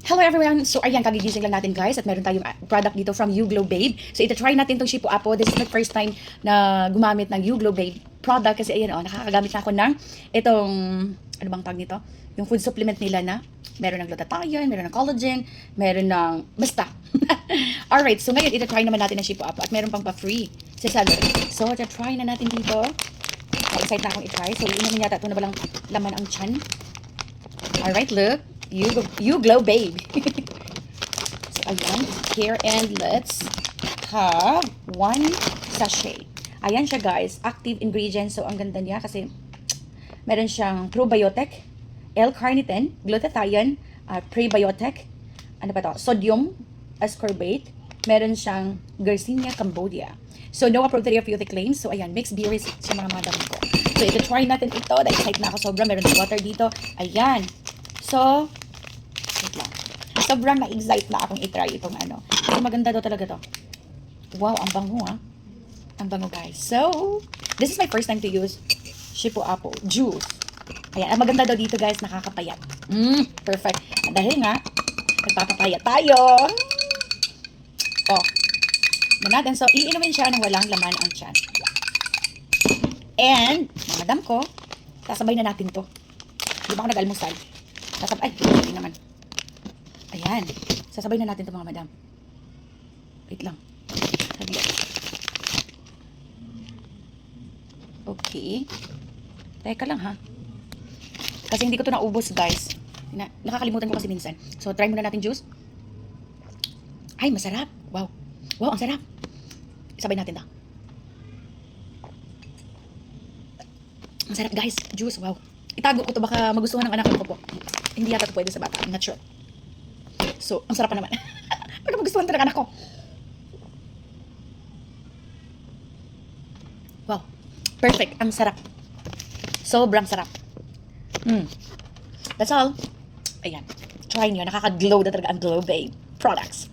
Hello everyone! So ayan, kagigising lang natin guys at meron tayong product dito from YouGlow Babe. So ito-try natin tong Shipo Apo. This is my first time na gumamit ng YouGlow Babe product kasi ayan nakakagamit na ako ng itong, ano bang tawag nito? Yung food supplement nila na meron ng glutathione, meron ng collagen, meron ng, basta. Alright, so ngayon ito-try naman natin ng Shipo Apo at meron pang pa-free si Salud. So ito-try na natin dito. Excited na akong i-try. So inumin yata ito na balang laman ang tiyan. Alright, look. You glow, babe. So, ayan. Here, and let's have one sachet. Ayan siya, guys. Active ingredients. So, ang ganda niya kasi meron siyang probiotic, L-carnitine, glutathione, prebiotic, ano pa to? Sodium ascorbate. Meron siyang Garcinia cambodia. So, no approved therapeutic claims. So, ayan. Mixed berries sa mga madam ko. So, ito try natin ito. Na-excite na ako sobra. Meron ng water dito. Ayan. So, wait lang. Sobrang na-excite na akong i-try itong ano. Kasi maganda daw talaga to. Wow, ang bango ah. Ang bango guys. So, this is my first time to use Shipo Apo juice. Ayan, ang maganda daw dito guys, nakakapayat. Perfect. Dahil nga, nagpapapayat tayo. Oh, natin. So, iinumin siya ng walang laman ang tiyan. And, mga madam ko, sasabay na natin to. Di ba ako nag-almusal? Ay, hindi naman. Ayan. Sasabay na natin ito mga madam. Wait lang. Okay. Teka lang ha. Kasi hindi ko ito naubos guys. Nakakalimutan ko kasi minsan. So, try muna natin juice. Ay, masarap. Wow. Wow, ang sarap. Sabay natin ito. Ang sarap guys. Juice, wow. Itago ko to baka magustuhan ng anak ko po. Hindi yata ito pwede sa bata. I'm not sure. So, ang sarap pa naman. Baka magustuhan ito ng anak ko. Wow. Perfect. Ang sarap. Sobrang sarap. That's all. Ayan. Try nyo. Nakaka-glow na talaga ang Glow Babe products.